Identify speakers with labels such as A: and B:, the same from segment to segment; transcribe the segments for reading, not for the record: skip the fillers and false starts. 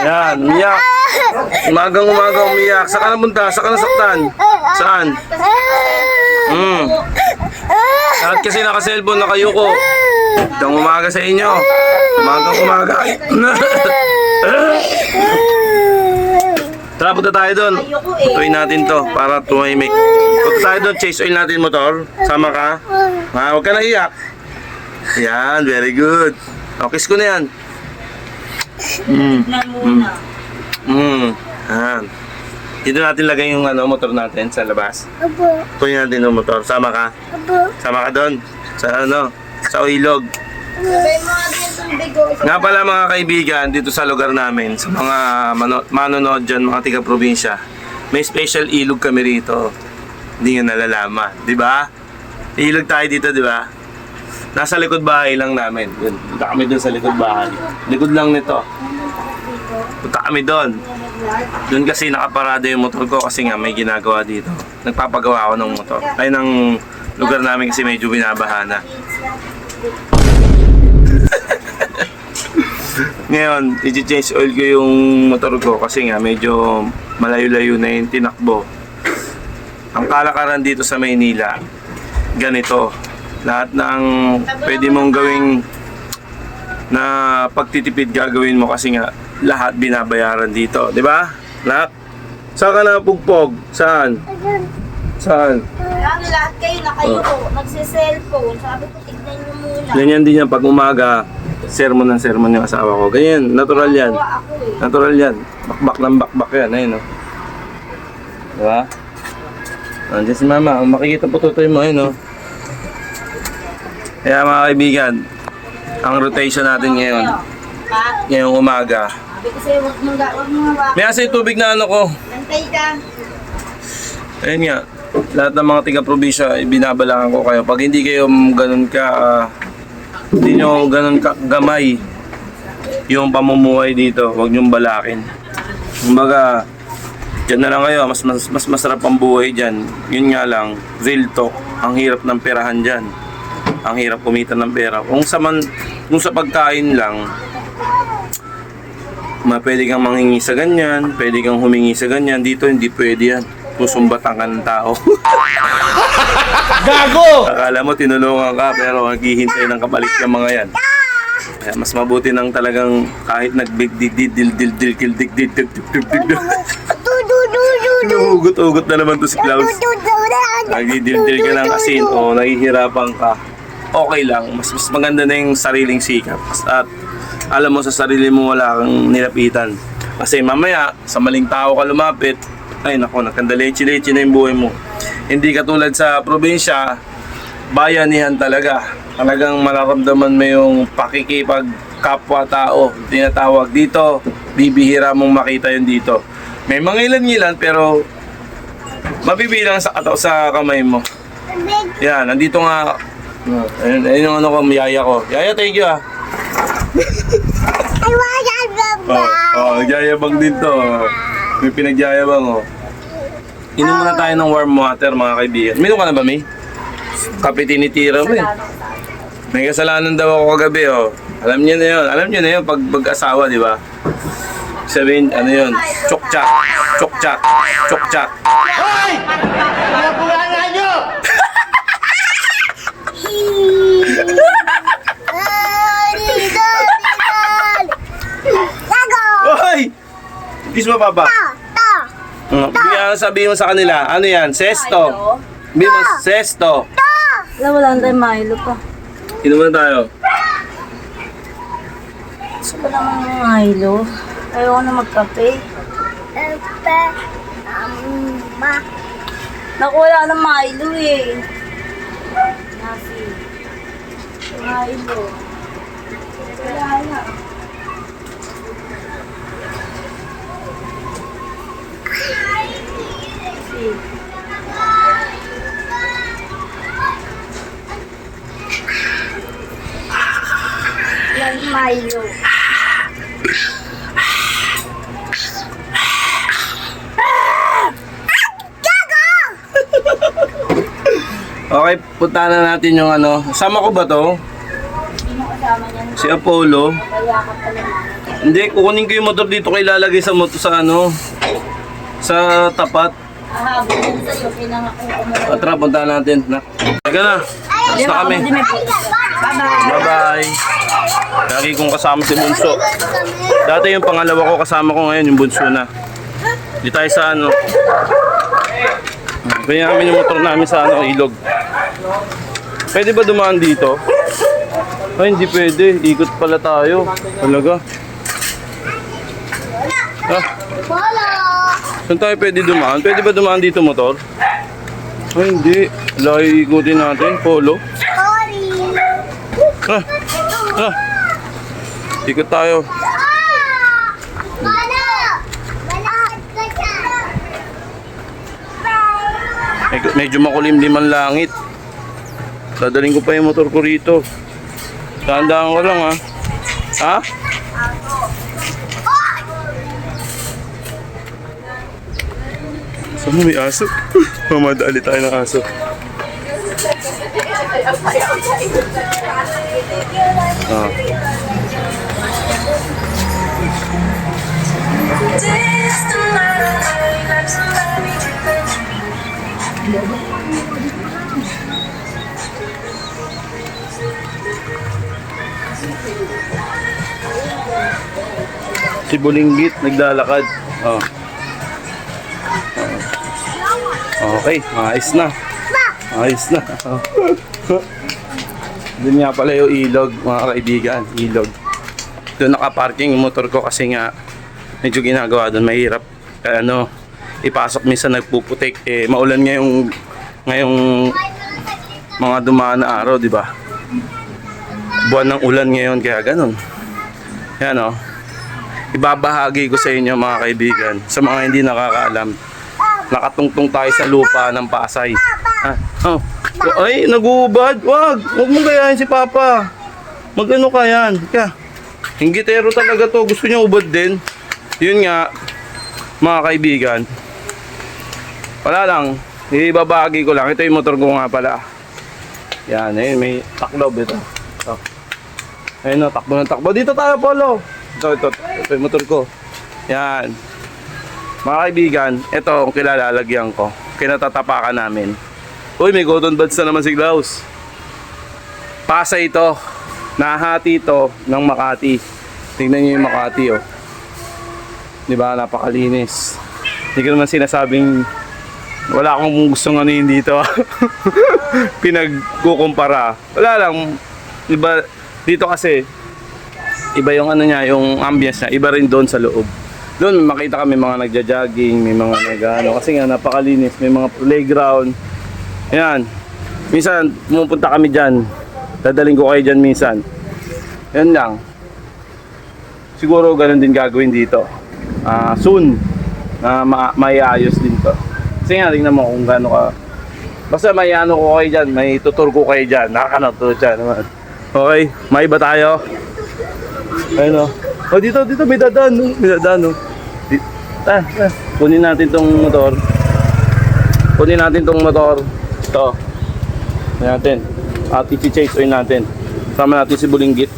A: Yan, umiyak. Umagang umiyak. Saan ka napunta? Saan ka nasaktan? Saan? Lahat kasi naka-cellphone, nakayuko. Itong umaga sa inyo. Umaga. Tara, punta tayo doon. Tutuin natin to para tumahimik. Punta tayo doon, chase oil natin motor. Sama ka? Ha, huwag ka na iyak. Yan, very good. O, kiss ko na yan. Yan. Dito natin lagay yung motor natin sa labas. Tutuin natin yung motor. Sama ka? Sama ka doon. Sa ilog. Nga pala mga kaibigan, dito sa lugar namin, sa mga manonood dyan, mga tiga-probinsya, may special ilog kami rito. Hindi nyo nalalaman, di ba? Ilog tayo dito, di ba? Nasa likod bahay lang namin. Punta kami doon sa likod bahay. Likod lang nito. Punta kami doon. Doon kasi nakaparada yung motor ko kasi nga may ginagawa dito. Nagpapagawa ako ng motor. Ay, ng lugar namin kasi medyo binabaha na. Ngayon, i-change oil ko yung motor ko kasi nga medyo malayo-layo na yung tinakbo. Ang kalakaran dito sa Maynila, ganito. Lahat ng pwede mong gawing na pagtitipid gagawin mo kasi nga lahat binabayaran dito, di ba? Lahat. Saan ka na pugpog? Saan? Saan?
B: Lahat kayo nakayuko, nagsiselfone. Sabi ko, tignan nyo muna.
A: Ganyan din yan pag umaga. Sermon yung asawa ko. Ganyan, natural yan. Natural yan. Bakbak ng bakbak yan. Ayun, no? Diba? Andiyan si mama. Makikita po tutoy mo, ayun, no? Kaya mga kaibigan, ang rotation natin ngayon, ngayong umaga.
B: Sabi ko sa'yo, huwag mong
A: May asa yung tubig na ko.
B: Lantay ka.
A: Ayun nga, lahat ng mga tiga-probinsya, binabalangan ko kayo. Pag hindi kayo ganun ka, hindi nyo ganun gamay yung pamumuhay dito, huwag nyong balakin. Kumbaga, dyan na lang kayo, mas masarap ang buhay dyan. Yun nga lang, real talk, ang hirap ng perahan dyan. Ang hirap kumita ng pera. Kung sa pagkain lang, pwede kang manghingi sa ganyan, pwede kang humingi sa ganyan. Dito hindi pwede yan. Susumbatan ka ng tao. Gago! Akala mo tinulungan ka pero naghihintay ng kapalit yung mga yan. Kaya mas mabuti nang talagang kahit Hugot-hugot na naman to si Klaus. Nagdidildil ka ng asin o nahihirapan ka. Okay lang. Mas maganda na yung sariling sikap. At alam mo sa sarili mo wala kang nilapitan. Kasi mamaya sa maling tao ka lumapit, ay nako, nagkandalechi-lechi na yung buhay mo. Hindi katulad sa probinsya, bayanihan talaga. Talagang mararamdaman mo yung pakikipagkapwa-tao. Tinatawag dito, bibihira mong makita yun dito. May mga ilan-ilan pero mabibilang sa kamay mo. Yan, nandito nga. Ayun yung ko, yaya ko. Yaya, thank you ah. Nagyayabang din to. May pinagyayabang oh. Inom muna tayo ng warm water mga kaibigan. Minom ka na ba, May? Kape tinitira mo eh. May kasalanan daw ako kagabi oh. Alam niyo na yun pag mag-asawa, di ba? Sabihin, ano yun? Chokchak.
C: Hoy! Ano pulala nyo?
A: Hoy! Kiss mo, Papa. Sabihin mo sa kanila, ano yan? Sesto. Sabihin mo, sesto.
B: Wala tayong Milo pa.
A: Inom na tayo.
B: Gusto ko naman yung Milo. Ayaw na magkape. Naku, wala na Milo eh. Nasi. Milo. Wala na. Yan Milo.
A: Okay, punta na natin yung ano. Sama ko ba to?
B: Sino kasama niyan?
A: Si Apollo.
B: Kaya ka pala.
A: Hindi, kukunin ko yung motor dito kay lalagay sa motor sa ano, sa tapat.
B: Ahabol din sa'yo, pinangako ko mo.
A: Tara, puntahan natin. Na. Teka na. Tapos na kami.
B: Bye-bye.
A: Bye-bye. Lagi kong kasama si Bunso. Dati yung pangalawa ko kasama ko ngayon, yung Bunso na. Di tayo sa ano. Kaya namin yung motor namin sa ano, ilog. Pwede ba dumaan dito? Ay, hindi pwede. Ikot pala tayo. Talaga. Ah, saan tayo pwede dumaan? Pwede ba dumaan dito motor? Ay, hindi. Lahi ikutin natin. Polo. Ah, ah. Ikot tayo. Medyo makulimlim ang langit. Dadaling ko pa yung motor ko rito. Tandaan ko lang ha. Ha? Saan mo may aso? Mamadali tayo ng aso. Ah. Si Bulinggit naglalakad. Oh. Okay, ayos na. Ayos na. Doon nga pala yung ilog, mga kaibigan. Ilog. Doon nakaparking yung motor ko kasi nga medyo ginagawa doon. Mahirap ano, ipasok minsan nagpuputik. Eh, maulan ngayong mga dumaan na araw, di ba? Buwan ng ulan ngayon, kaya ganun. Yan o. Ibabahagi ko sa inyo mga kaibigan, sa mga hindi nakakaalam. Nakatungtong tayo sa lupa ng Pasay. Ah, oh. Ay, nag-uubad. Wag mong gayahin si Papa. Mag-ano ka yan? Kaya, hinggitero talaga to. Gusto niya ubad din. Yun nga, mga kaibigan. Wala lang. Ibabahagi ko lang. Ito yung motor ko nga pala. Yan, ayun, may taklob ito. Ito. Ayun o, takbo ng takbo. Dito tayo, Polo. Ito yung motor ko. Yan. Mga kaibigan, ito ang kilalalagyan ko. Kinatatapakan namin. Uy, may cotton buds na naman si Klaus. Pasay ito. Nahati ito ng Makati. Tingnan niyo yung Makati, oh. Diba, napakalinis. Hindi ko naman sinasabing wala akong gustong ano yun dito. Pinagkukumpara. Wala lang. Diba, dito kasi iba yung ano niya, yung ambience niya, iba rin doon sa loob. Doon makita kami mga nagja-jogging, may mga nagano kasi nga napakalinis, may mga playground. Ayan. Minsan pumupunta kami diyan. Dadaling ko kayo diyan minsan. Yan lang. Siguro ganun din gagawin dito. Soon na maiayos din to. Kasi nga tingnan mo kung gaano ka. Basta may ano ko kayo diyan, may tutur ko kayo diyan. Nakakanoto diyan naman. Okay, may ba tayo? Ayun o. Oh, dito may dadaan, no? May dadaan, no? Kunin natin tong motor. Kunin natin tong motor. Ito. Kunin natin. At i-chase oil natin. Sama natin si Bulinggit.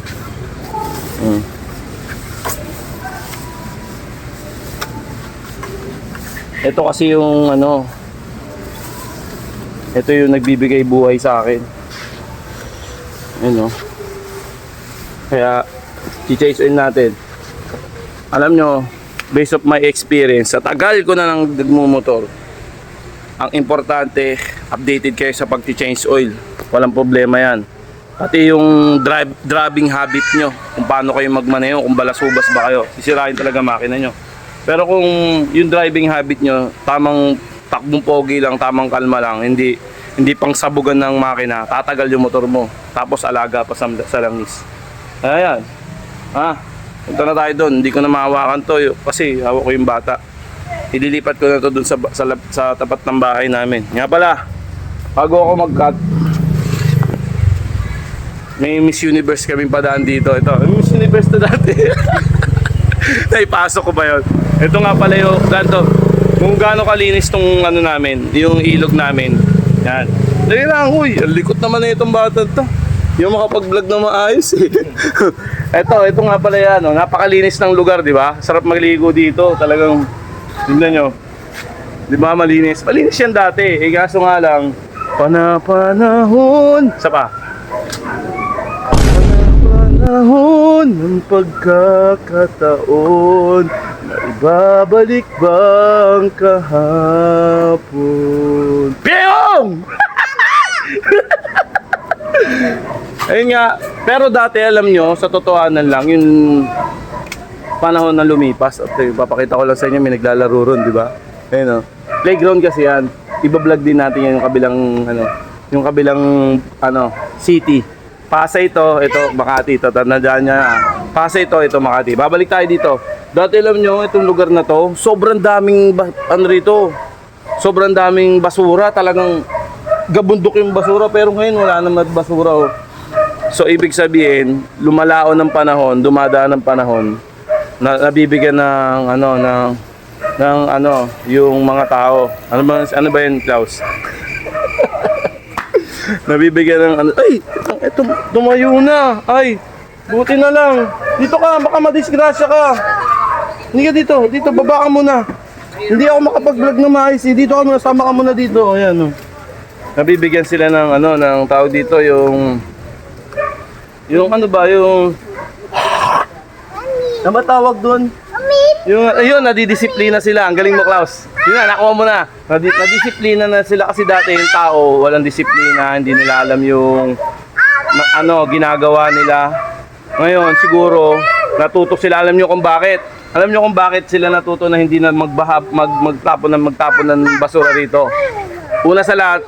A: Ito kasi yung ano. Ito yung nagbibigay buhay sa akin. Ayun, no? Kaya i-chase oil natin. Alam nyo, based of my experience, sa tagal ko na nang nagmumotor, ang importante, updated kayo sa pag-change oil. Walang problema yan. Pati yung driving habit nyo, kung paano kayo magmaneho, kung balasubas ba kayo, sisirain talaga makina nyo. Pero kung yung driving habit nyo, tamang takbong pogi lang, tamang kalma lang, hindi pang sabugan ng makina, tatagal yung motor mo. Tapos alaga pa sa langis. Ayan. Punta na tayo doon. Hindi ko na mahawakan to kasi hawak ko yung bata. Ililipat ko na to doon sa tapat ng bahay namin. Nga pala, bago ako mag-cut, may Miss Universe kaming padaan dito. Ito, Miss Universe na dati. Naipasok ko ba yun? Ito nga pala yung ganito. Kung gaano kalinis tong ano namin, yung ilog namin. Yan. Dali lang, huy, ang likot naman na itong bata to. Yung makapag-vlog na maayos eh. Ito nga pala yan, oh. Napakalinis ng lugar, di ba? Sarap magligo dito, talagang, tingnan nyo. Di ba, malinis? Malinis yan dati, kaso nga lang, panahon. Isa pa. Panahon ng pagkakataon, maibabalik bang kahapon? Piyong! Ayun nga, pero dati alam nyo, sa totohanan lang, yung panahon na lumipas, okay, papakita ko lang sa inyo, may naglalaro ron, di ba? Ayun o, playground kasi yan, iba-vlog din natin yan yung kabilang city. Pasay ito Makati, ito, tandaan niya, Pasay ito Makati. Babalik tayo dito. Dati alam nyo, itong lugar na to, sobrang daming, sobrang daming basura, talagang gabundok yung basura, pero ngayon wala naman basura, oh. So ibig sabihin, lumalao ng panahon, dumadaan ng panahon, nabibigyan ng yung mga tao. Ano ba yun, Klaus? Nabibigyan ng ito tumayo na. Ay, buti na lang. Dito ka, baka madisgrasya ka. Hindi ka dito, baba ka muna. Hindi ako makapag-vlog na maayos. Dito ka muna, sama ka muna dito. Ayan, oh. Nabibigyan sila ng ng tawag dito, yung ano ba tawag doon? Yung ayun, nadidisiplina sila. Ang galing mo, Klaus. Yun na, nakuha mo na. Nadidisiplina na sila kasi dati yung tao, walang disiplina, hindi nila alam yung ginagawa nila. Ngayon, siguro natuto sila. Alam nyo kung bakit? Alam nyo kung bakit sila natuto na hindi na magtapon ng basura rito? Una sa lahat,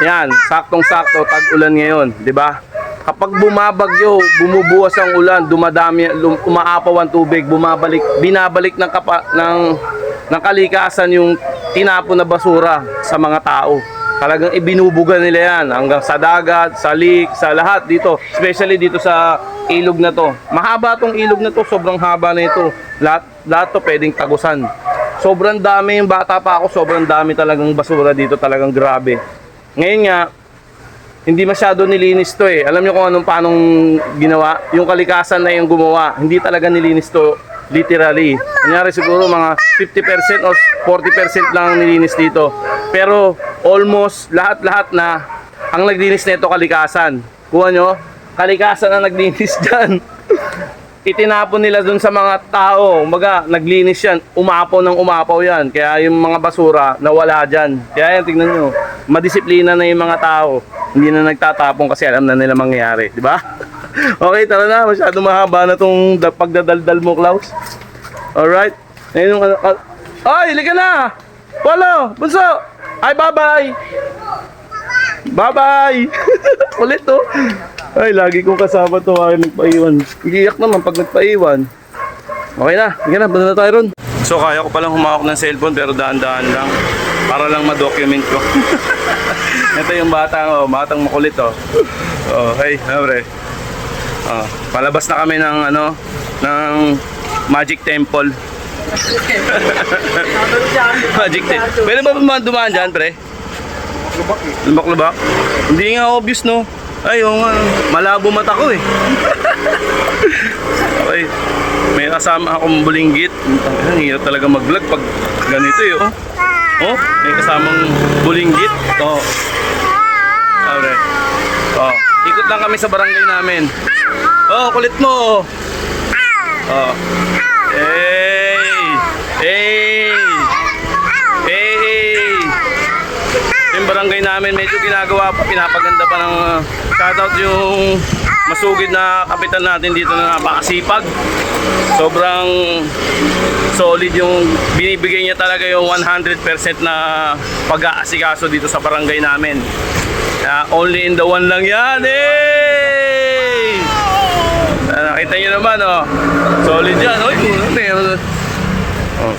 A: yan, saktong-sakto, tag-ulan ngayon, di ba? Kapag bumabagyo, bumubuwas ang ulan, dumadami, umaapaw ang tubig, binabalik ng kalikasan yung tinapon na basura sa mga tao. Talagang ibinubuga nila yan hanggang sa dagat, sa lake, sa lahat dito. Especially dito sa ilog na to. Mahaba tong ilog na to, sobrang haba na ito. Lahat to pwedeng tagusan. Sobrang dami, yung bata pa ako, sobrang dami talagang basura dito, talagang grabe. Ngayon nga, hindi masyado nilinis to eh. Alam nyo kung paanong ginawa? Yung kalikasan na yung gumawa, hindi talaga nilinis to literally. Kunyari siguro mga 50% or 40% lang ang nilinis dito. Pero almost lahat-lahat na ang naglinis nito kalikasan. Kuha nyo, kalikasan ang naglinis dyan. Itinapon nila dun sa mga tao. Umaga, naglinis yan. Umapaw ng umapaw yan. Kaya yung mga basura nawala dyan. Kaya yan, tignan nyo. Madisiplina na yung mga tao. Hindi na nagtatapon kasi alam na nila mangyayari. Di ba? Okay, tara na. Masyado mahaba na tong pagdadaldal mo, Klaus. Alright. Ayun yung ay, halika na! Polo! Bunso! Ay, bye-bye! Bye-bye! Kulit to. Ay, lagi kong kasama to. Ay, nagpaiwan. Iiyak naman pag nagpaiwan. Okay na. Sige na, banda na tayo ron. So, kaya ko palang humawak ng cellphone pero daan-daan lang. Para lang ma-document ko. Ito yung batang makulit, oh. Oh, hey, pre. Oh, palabas na kami ng ng Magic Temple. Magic Temple. Pwede ba dumaan dyan, pre? Lubak-lubak? Hindi nga obvious, no? Ay, malabo mata ko, eh. Okay. May kasama akong bulinggit. Ang hirap talaga mag-vlog pag ganito, eh, oh. Oh, may kasamang bulinggit. Oh. Alright. Oh, ikot lang kami sa barangay namin. Oh, kulit mo. Oh. Hey! Hey! Hey! Yung barangay namin medyo ginagawa pa, pinapaganda pa ng shoutout yung masugid na kapitan natin dito na napakasipag. Sobrang solid yung binibigay niya talaga, yung 100% na pag-aasikaso dito sa barangay namin. Only in the one lang yan. Hey! Nakita nyo naman, oh. Solid yan. Oh.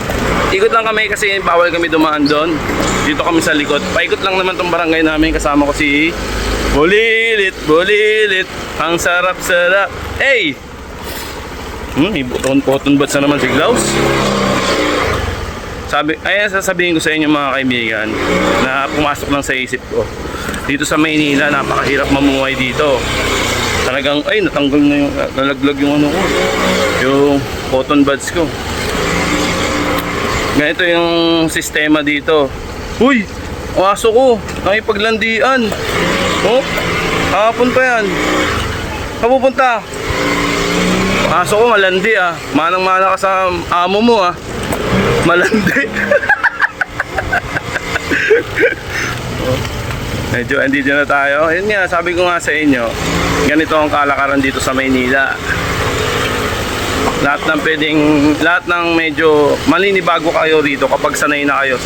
A: Ikot lang kami kasi bawal kami dumaan doon. Dito kami sa likod. Paikot lang naman tong barangay namin. Kasama ko si Bulilit, Bulilit. Ang sarap-sarap. Hey! May button bats na naman si Klaus. Sasabihin ko sa inyo mga kaibigan na pumasok lang sa isip ko. Dito sa Maynila, napakahirap mamuhay dito. Talagang, ay, natanggal na yung, nalaglag yung ano ko. Yung cotton buds ko. Ganito yung sistema dito. Uy! Ang aso ko! Nakipaglandian! Oh! Hapon pa yan! Kapupunta! Ang aso ko malandi ah. Manang-mana ka sa amo mo ah. Malandi. Medyo andito na tayo. Yun nga, sabi ko nga sa inyo, ganito ang kalakaran dito sa Maynila. Lahat ng medyo maninibago kayo rito kapag sanay na kayo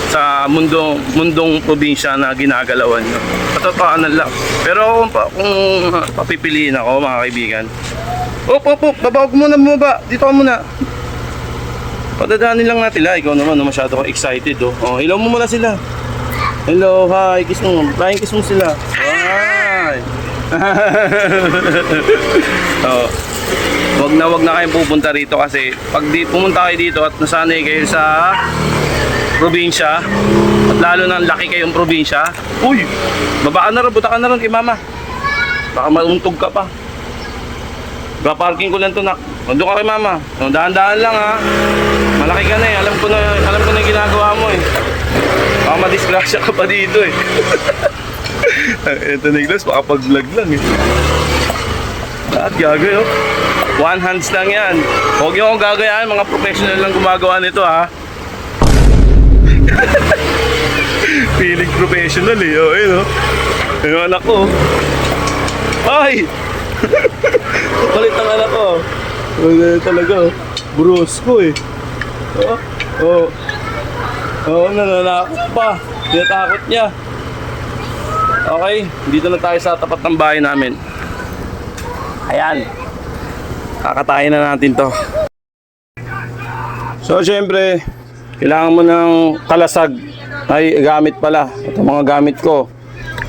A: sa mundong probinsya na ginagalawan nyo. Katotohanan lang. Pero kung papipiliin ako, mga kaibigan, babawag muna bumaba. Dito ka muna. Padadaanin lang natin la. Ikaw naman, masyado ka excited oh. Oh, hello mo muna sila. Hello, hi, kiss mo. Flying kiss mo sila. Hi. Oh. Wag na kayong pupunta rito kasi pag pumunta kayo dito at nasanay kayo sa probinsya at lalo na laki kayong probinsya, uy, baba ka na rin, buta ka na rin kay mama. Baka mauntog ka pa. Parking ko lang to nak. Doon ka kay mama. Dahan-dahan lang ha. Malaki ka na eh. Alam ko na yung ginagawa mo eh. Baka madisgrasya ka pa dito eh. Ito Nicholas, baka pag-vlog lang eh. At gagay oh. One hands lang yan. Huwag nyo akong gagayaan. Mga professional lang gumagawa nito ha. Feeling professional eh. Oh, yun oh. Yung anak ko. Ay! Kapalit ang anak ko. Talaga oh. Brusko eh. Nananakot pa. Tinatakot niya. Okay, dito na tayo sa tapat ng bahay namin. Ayan. Kakatayin na natin to. So, syempre, kailangan mo ng kalasag. Ay, gamit pala. Ito mga gamit ko.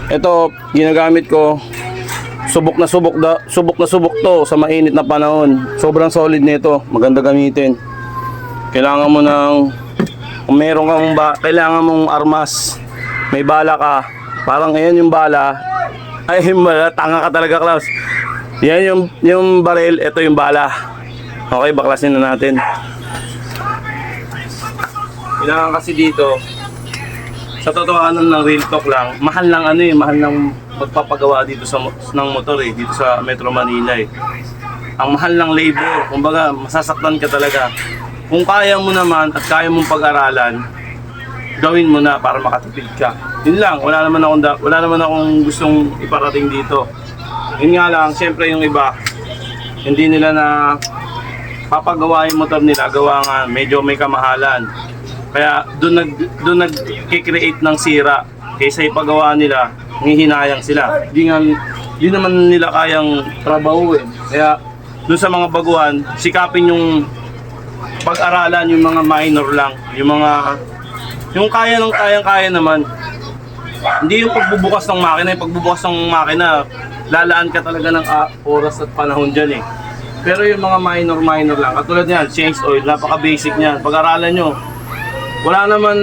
A: Ito, ginagamit ko. Subok na subok to sa mainit na panahon. Sobrang solid nito. Maganda gamitin. Kailangan mo ng kung meron kang kailangan mong armas. May bala ka. Parang ayan yung bala. Ay, tanga ka talaga, Klaus. Yan yung baril, ito yung bala. Okay, baklasin na natin. Kailangan kasi dito, sa totohanan ng real talk lang, mahal ng magpapagawa dito ng motor eh, dito sa Metro Manila eh. Ang mahal ng labor, kumbaga masasaktan ka talaga. Kung kaya mo naman at kaya mong pag-aralan, gawin mo na para makatipid ka. Yun lang, wala naman akong gustong iparating dito. Yun nga lang, siyempre yung iba, hindi nila na papagawa yung motor nila, gawa nga, medyo may kamahalan. Kaya doon nag-create ng sira. Kaysa ipagawa nila, ngihinayang sila. Di naman nila kayang trabahuin. Kaya doon sa mga baguhan, sikapin yung pag-aralan yung mga minor lang. Yung kaya naman. Hindi yung pagbubukas ng makina. Yung pagbubukas ng makina, lalaan ka talaga ng oras at panahon dyan eh. Pero yung mga minor lang, katulad niyan, change oil, napaka-basic niyan. Pag-aralan nyo, wala naman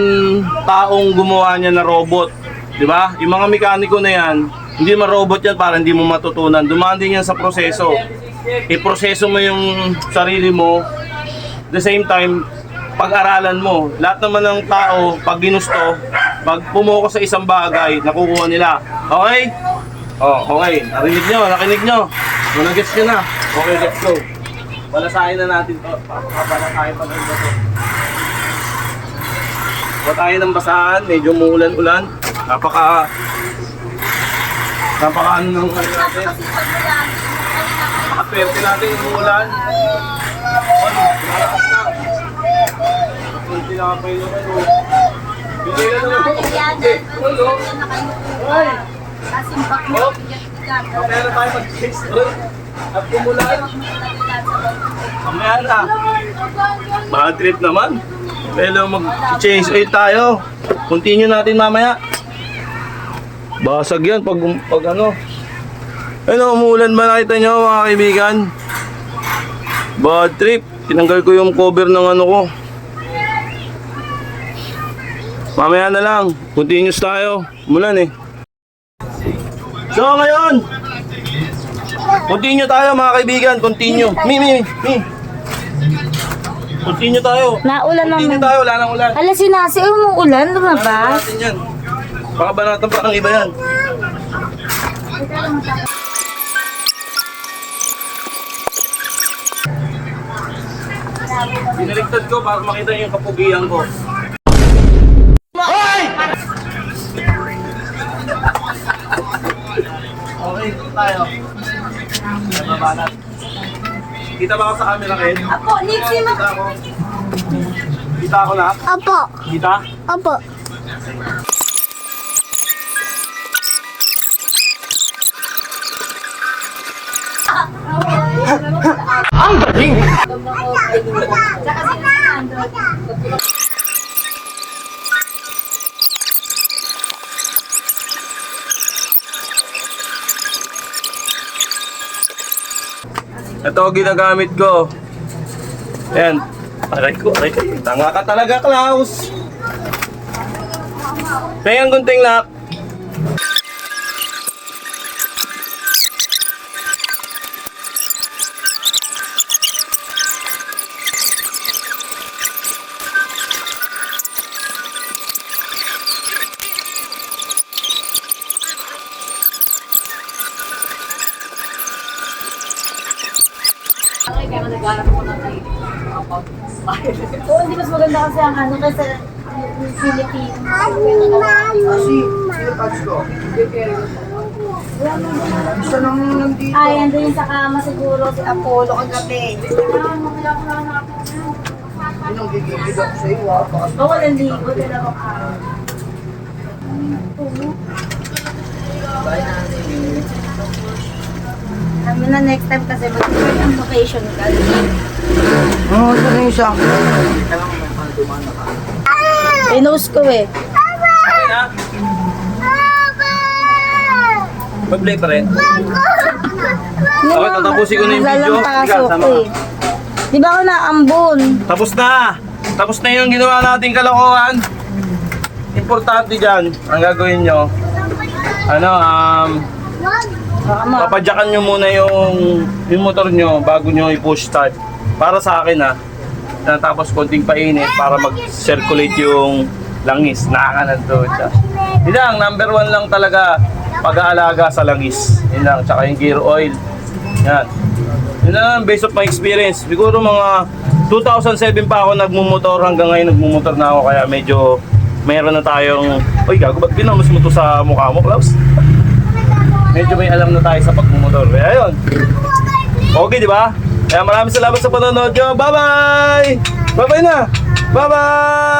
A: taong gumawa niya na robot. Diba? Yung mga mekaniko na yan, hindi man robot yan para hindi mo matutunan. Dumaan din yan sa proseso. I-proseso mo yung sarili mo, the same time, pag-aralan mo. Lahat naman ng tao, pag ginusto, pag pumuko sa isang bagay, nakukuha nila. Okay? Oh, okay. Nakinig nyo. Nag-gets nyo na. Okay, let's go. Balasahin na natin to. Balasahin pa lang ito. Tayo ng basahan, medyo muulan-ulan. Napaka ano nung ano natin. Napaka-perte natin yung umulan. Malakas na. Hindi na pa yung ano. Hindi na naman ito. Ay!
B: Kasimpak mo.
A: Meron tayo mag-chase doon. At umulan. Mamaya na. Bad trip naman. Pero mag-change oil tayo. Continue natin mamaya. Basag yan pag ano. Ano, umuulan ba nakita nyo mga kaibigan? Bad trip. Tinanggal ko yung cover ng ano ko. Mamaya na lang. Continuous tayo. Umulan eh. So ngayon, Continue tayo mga kaibigan, continue. Mi. Continue tayo.
B: Naulan
A: Continue
B: naman.
A: tayo, wala nang ulan.
B: Hala, sinasi, umuulan, lumabas.
A: Natin yan. Baka banatan pa ng iba yan. Binaligtad ko para makita yung kapugian ko.
C: Hoy!
A: Okay, tayo. Nababanat. Kita ba ako sa camera, Ken?
B: Apo, Nixie,
A: Kita ako. Kita ako na?
B: Apo,
A: Kita?
B: apo.
C: Ang galing!
A: Ito ang ginagamit ko. Ayan. Aray ko. Tanga ka talaga, Klaus. Kaya ang gunting lock.
B: Oo, hindi mas maganda kasi ang ano kasi yung Philippine. Ay, andun yung sa kama siguro si Apollo kagabi. Oo, walang ligo. Dalawang araw. Kami na next time kasi mag-start ang vacation ka.
C: Oo, ito na yung isa.
B: Pinost ko eh.
A: Mag-play pa rin. Okay, tatapusin ko na yung video.
B: Lalampasok
A: Ikaw, sama
B: ko
A: ka.
B: eh. Di ba ako naambon?
A: Tapos na! Tapos na yung ginawa nating kalokohan. Importante dyan, ang gagawin nyo. Papadyakan nyo muna yung motor nyo bago nyo i-push start. Para sa akin tapos konting painit para mag-circulate yung langis. Nakakanandun siya. Yun lang, number 1 lang talaga pag-aalaga sa langis. Yun lang, tsaka yung gear oil. Yan. Yun lang, based of my experience. Siguro mga 2007 pa ako nagmumotor, hanggang ngayon nagmumotor na ako, kaya medyo meron na tayong... Uy, gago, ba't pinamos mo to sa mukha mo, Klaus? Medyo may alam na tayo sa pagmumotor. Kaya yun. Okay, di ba? Kaya maraming salamat sa panonood nyo. Bye-bye! Bye-bye na! Bye-bye!